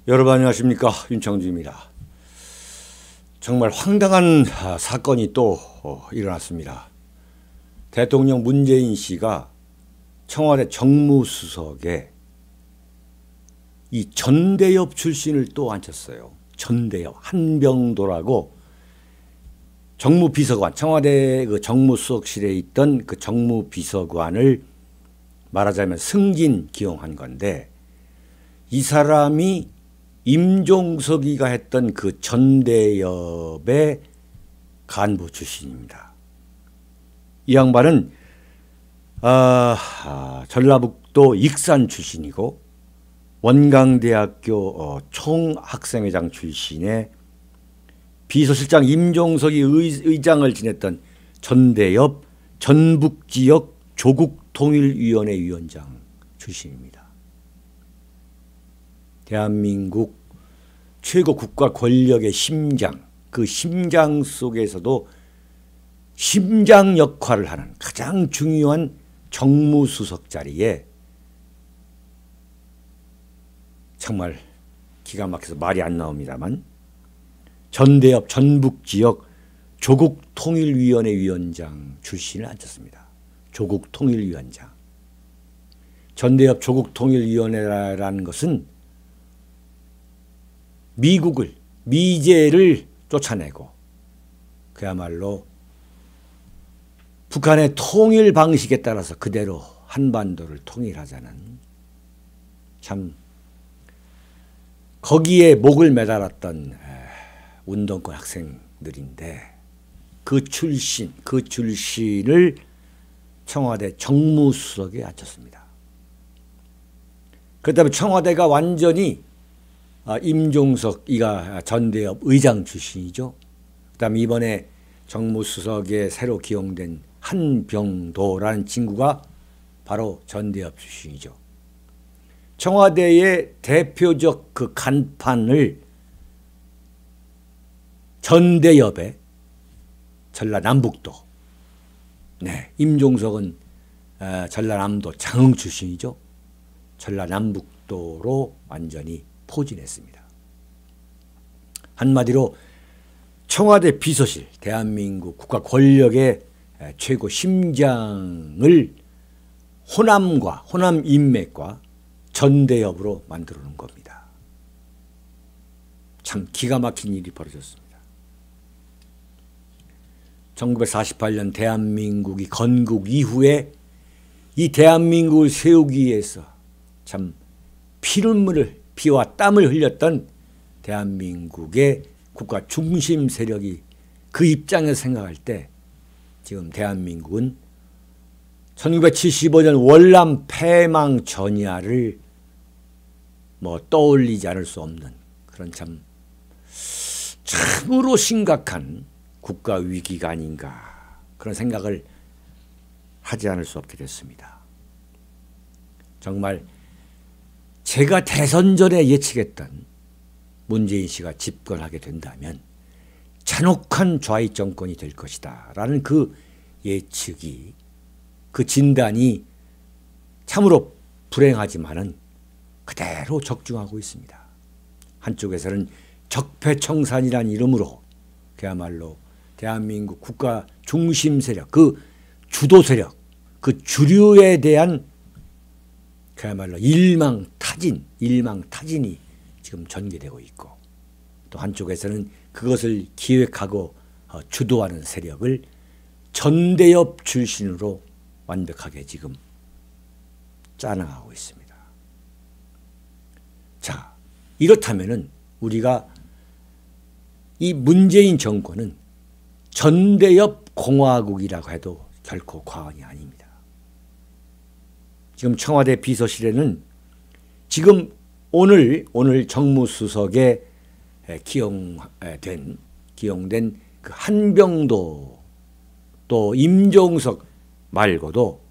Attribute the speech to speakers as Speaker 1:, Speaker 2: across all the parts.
Speaker 1: 여러분 안녕하십니까, 윤창주입니다. 정말 황당한 사건이 또 일어났습니다. 대통령 문재인 씨가 청와대 정무수석에 이 전대엽 출신을 또 앉혔어요. 전대엽, 한병도라고 정무비서관, 청와대 그 정무수석실에 있던 그 정무비서관을 말하자면 승진 기용한 건데, 이 사람이 임종석이가 했던 그 전대엽의 간부 출신입니다. 이 양반은 전라북도 익산 출신이고 원광대학교 총학생회장 출신의 비서실장 임종석이 의장을 지냈던 전대엽 전북지역 조국통일위원회 위원장 출신입니다. 대한민국 최고 국가 권력의 심장, 그 심장 속에서도 심장 역할을 하는 가장 중요한 정무수석 자리에 정말 기가 막혀서 말이 안 나옵니다만 전대엽 전북지역 조국통일위원회 위원장 출신을 앉혔습니다. 조국통일위원장. 전대엽 조국통일위원회라는 것은 미제를 쫓아내고 그야말로 북한의 통일 방식에 따라서 그대로 한반도를 통일하자는, 참 거기에 목을 매달았던 운동권 학생들인데 그 출신을 청와대 정무수석에 앉혔습니다. 그렇다면 청와대가 완전히 임종석 이가 전대엽 의장 출신이죠. 그다음에 이번에 정무수석에 새로 기용된 한병도라는 친구가 바로 전대엽 출신이죠. 청와대의 대표적 그 간판을 전대엽의 전라남북도, 임종석은 전라남도 장흥 출신이죠. 전라남북도로 완전히 포진했습니다. 한마디로 청와대 비서실, 대한민국 국가 권력의 최고 심장을 호남 인맥과 전대엽으로 만들어 놓은 겁니다. 참 기가 막힌 일이 벌어졌습니다. 1948년 대한민국이 건국 이후에 이 대한민국을 세우기 위해서 참 피와 땀을 흘렸던 대한민국의 국가 중심 세력이 그 입장에서 생각할 때 지금 대한민국은 1975년 월남 패망 전야를 떠올리지 않을 수 없는 그런 참으로 심각한 국가 위기가 아닌가, 그런 생각을 하지 않을 수 없게 됐습니다. 정말 제가 대선 전에 예측했던 문재인 씨가 집권하게 된다면 잔혹한 좌익 정권이 될 것이다 라는 그 예측이, 그 진단이 참으로 불행하지만은 그대로 적중하고 있습니다. 한쪽에서는 적폐청산이라는 이름으로 그야말로 대한민국 국가 중심 세력, 그 주도 세력, 그 주류에 대한 그야말로 일망타진이 지금 전개되고 있고, 또 한쪽에서는 그것을 기획하고 주도하는 세력을 전대엽 출신으로 완벽하게 지금 짜나가고 있습니다. 자, 이렇다면은 우리가 이 문재인 정권은 전대엽 공화국이라고 해도 결코 과언이 아닙니다. 지금 청와대 비서실에는 지금 오늘 정무수석에 기용된 그 한병도 또 임종석 말고도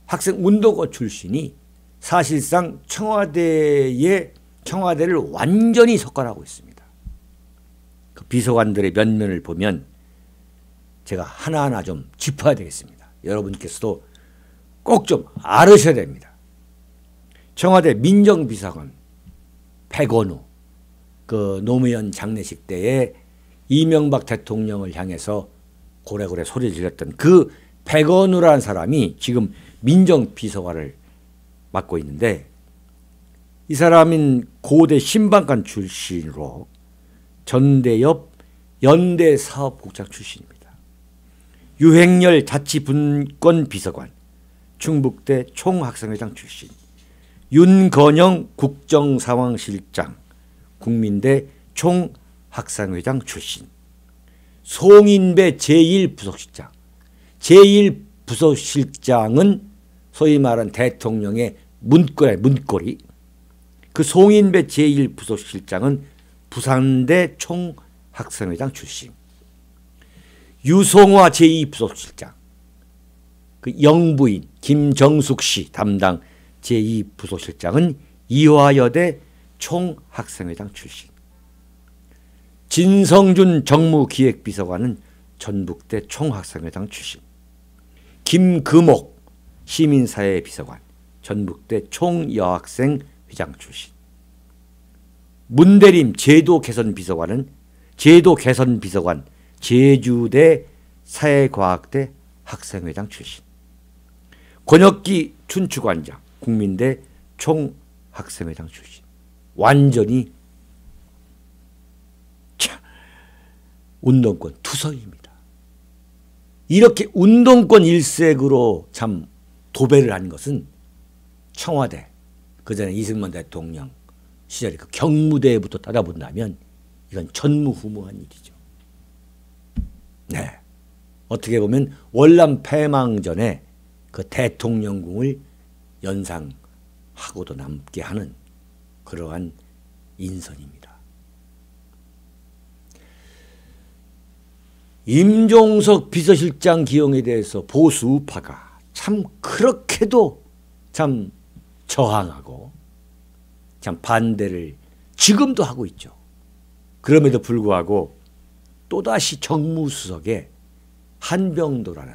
Speaker 1: 학생 운동권 출신이 사실상 청와대를 완전히 석관하고 있습니다. 그 비서관들의 면면을 보면 제가 하나하나 좀 짚어야 되겠습니다. 여러분께서도 꼭 좀 알으셔야 됩니다. 청와대 민정비서관 백원우 그 노무현 장례식 때에 이명박 대통령을 향해서 고래고래 소리 질렀던 그 백원우라는 사람이 지금 민정비서관을 맡고 있는데, 이 사람은 고대 신방관 출신으로 전대엽 연대사업국장 출신입니다. 유행열 자치분권 비서관, 충북대 총학생회장 출신, 윤건영 국정상황실장, 국민대 총학생회장 출신, 송인배 제1부속실장. 제1부속실장은 소위 말하는 대통령의 문고리. 그 송인배 제1부속실장은 부산대 총학생회장 출신. 유송화 제2부속실장, 그 영부인 김정숙 씨 담당 제2부속실장은 이화여대 총학생회장 출신. 진성준 정무기획비서관은 전북대 총학생회장 출신. 김금옥 시민사회비서관, 전북대 총여학생회장 출신. 문대림 제도개선비서관 제주대 사회과학대 학생회장 출신. 권혁기 춘추관장, 국민대 총학생회장 출신. 완전히 운동권 투성입니다. 이렇게 운동권 일색으로 참 도배를 한 것은 청와대, 그전에 이승만 대통령 시절에 그 경무대부터 따라본다면 이건 전무후무한 일이죠. 네, 어떻게 보면 월남 패망전에 그 대통령궁을 연상하고도 남게 하는 그러한 인선입니다. 임종석 비서실장 기용에 대해서 보수 우파가 참 그렇게도 참 저항하고 참 반대를 지금도 하고 있죠. 그럼에도 불구하고 또다시 정무수석에 한병도라는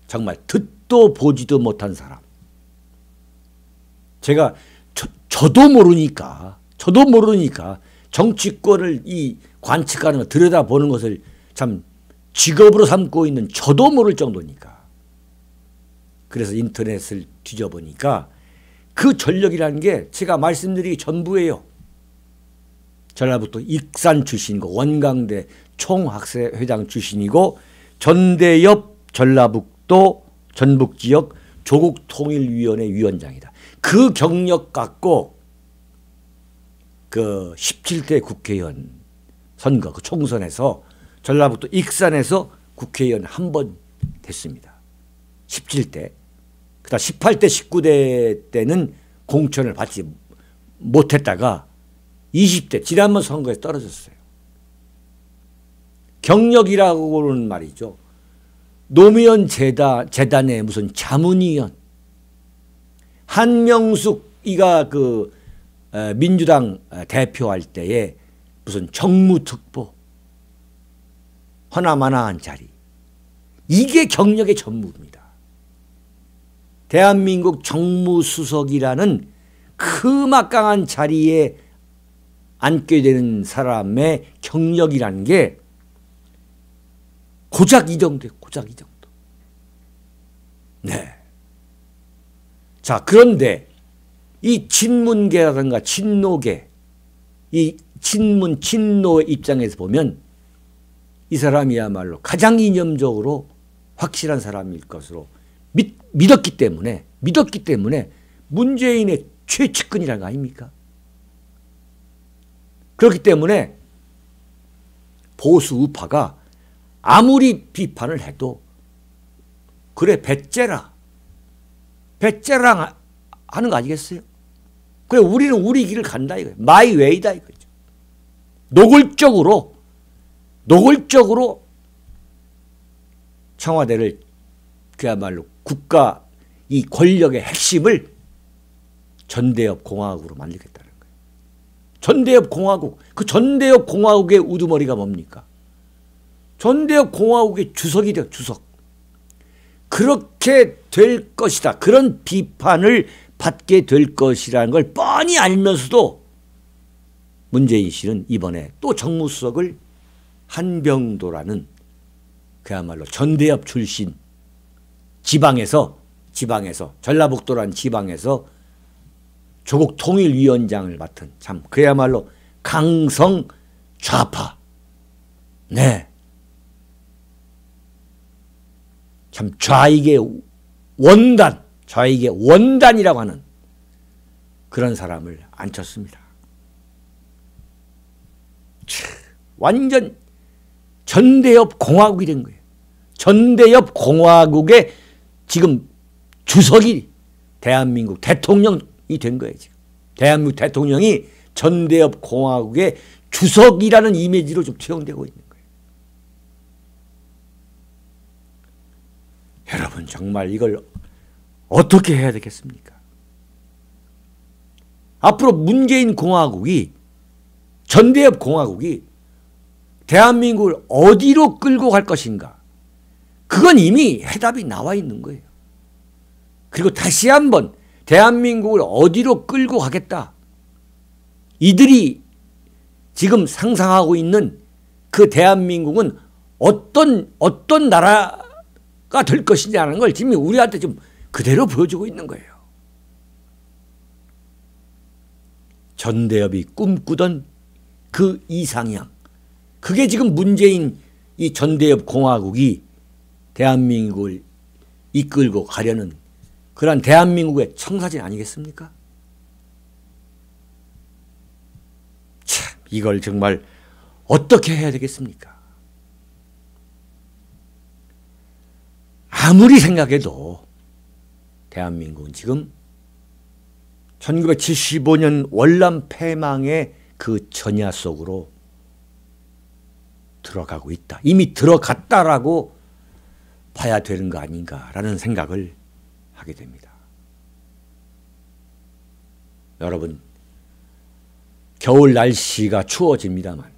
Speaker 1: 정말 듣도 보지도 못한 사람. 제가 저도 모르니까 정치권을 이 관측하는 거, 들여다보는 것을 참 직업으로 삼고 있는 저도 모를 정도니까. 그래서 인터넷을 뒤져보니까 그 전력이라는 게 제가 말씀드리기 전부예요. 전라북도 익산 출신이고 원광대 총학생회장 출신이고 전대엽 전라북도 전북지역 조국통일위원회 위원장이다. 그 경력 갖고 그 17대 국회의원 선거 그 총선에서 전라북도 익산에서 국회의원 한 번 됐습니다. 17대. 그다음 18대 19대 때는 공천을 받지 못했다가 20대 지난번 선거에 떨어졌어요. 경력이라고는 말이죠. 노무현 재단의 무슨 자문위원, 한명숙 이가 그 민주당 대표할 때에 무슨 정무특보, 허나마나한 자리, 이게 경력의 전무입니다. 대한민국 정무수석이라는 그 막강한 자리에 앉게 되는 사람의 경력이라는 게 고작 이 정도예요. 고작 이 정도. 네. 자, 그런데 이 친문계라든가 친노계, 이 친노의 입장에서 보면 이 사람이야말로 가장 이념적으로 확실한 사람일 것으로 믿었기 때문에 문재인의 최측근이라는 거 아닙니까? 그렇기 때문에 보수 우파가 아무리 비판을 해도 그래 배째라 하는 거 아니겠어요? 그래 우리는 우리 길을 간다 이거예요. 마이 웨이다 이거죠. 노골적으로 청와대를 그야말로 국가 이 권력의 핵심을 전대엽 공화국으로 만들겠다는 거예요. 전대엽 공화국. 그 전대엽 공화국의 우두머리가 뭡니까? 전대엽 공화국의 주석이래요. 주석. 그렇게 될 것이다. 그런 비판을 받게 될 것이라는 걸 뻔히 알면서도 문재인 씨는 이번에 또 정무수석을 한병도라는 그야말로 전대협 출신 지방에서 전라북도라는 지방에서 조국 통일위원장을 맡은 참 그야말로 강성 좌파. 네. 참 좌익의 원단이라고 하는 그런 사람을 앉혔습니다. 완전 전대협 공화국이 된 거예요. 전대협 공화국의 지금 주석이 대한민국 대통령이 된 거예요. 지금 대한민국 대통령이 전대협 공화국의 주석이라는 이미지로 좀 투영되고 있는 거예요. 여러분 정말 이걸 어떻게 해야 되겠습니까? 앞으로 문재인 공화국이 전대협 공화국이 대한민국을 어디로 끌고 갈 것인가? 그건 이미 해답이 나와 있는 거예요. 그리고 다시 한번 대한민국을 어디로 끌고 가겠다. 이들이 지금 상상하고 있는 그 대한민국은 어떤 나라가 될 것이냐는 걸 지금 우리한테 좀 그대로 보여주고 있는 거예요. 전대협이 꿈꾸던 그 이상향. 그게 지금 문재인 이 전대협 공화국이 대한민국을 이끌고 가려는 그런 대한민국의 청사진 아니겠습니까? 참, 이걸 정말 어떻게 해야 되겠습니까? 아무리 생각해도 대한민국은 지금 1975년 월남 패망의 그 전야 속으로 들어가고 있다. 이미 들어갔다라고 봐야 되는 거 아닌가라는 생각을 하게 됩니다. 여러분, 겨울 날씨가 추워집니다만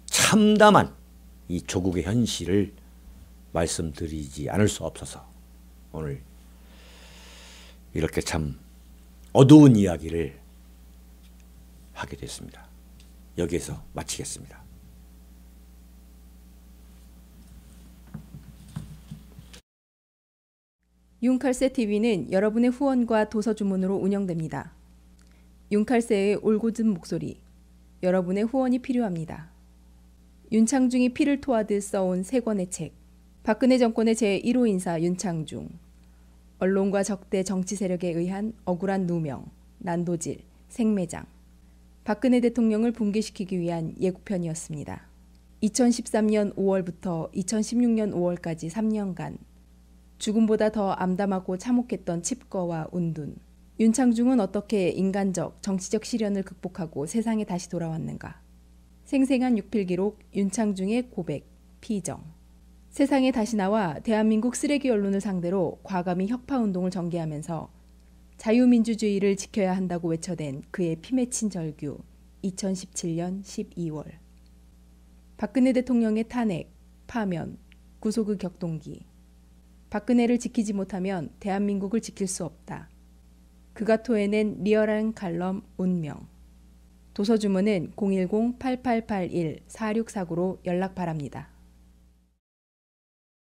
Speaker 1: 참담한 이 조국의 현실을 말씀드리지 않을 수 없어서 오늘 이렇게 참 어두운 이야기를 하게 됐습니다. 여기에서 마치겠습니다.
Speaker 2: 윤칼세 TV는 여러분의 후원과 도서 주문으로 운영됩니다. 윤칼세의 올곧은 목소리, 여러분의 후원이 필요합니다. 윤창중이 피를 토하듯 써온 세 권의 책, 박근혜 정권의 제1호 인사 윤창중, 언론과 적대 정치 세력에 의한 억울한 누명, 난도질, 생매장, 박근혜 대통령을 붕괴시키기 위한 예고편이었습니다. 2013년 5월부터 2016년 5월까지 3년간 죽음보다 더 암담하고 참혹했던 칩거와 운둔. 윤창중은 어떻게 인간적, 정치적 시련을 극복하고 세상에 다시 돌아왔는가. 생생한 육필기록 윤창중의 고백, 피정. 세상에 다시 나와 대한민국 쓰레기 언론을 상대로 과감히 혁파운동을 전개하면서 자유민주주의를 지켜야 한다고 외쳐댄 그의 피 맺힌 절규 2017년 12월. 박근혜 대통령의 탄핵, 파면, 구속의 격동기. 박근혜를 지키지 못하면 대한민국을 지킬 수 없다. 그가 토해낸 리얼한 칼럼 운명. 도서 주문은 010-8881-4649로 연락 바랍니다.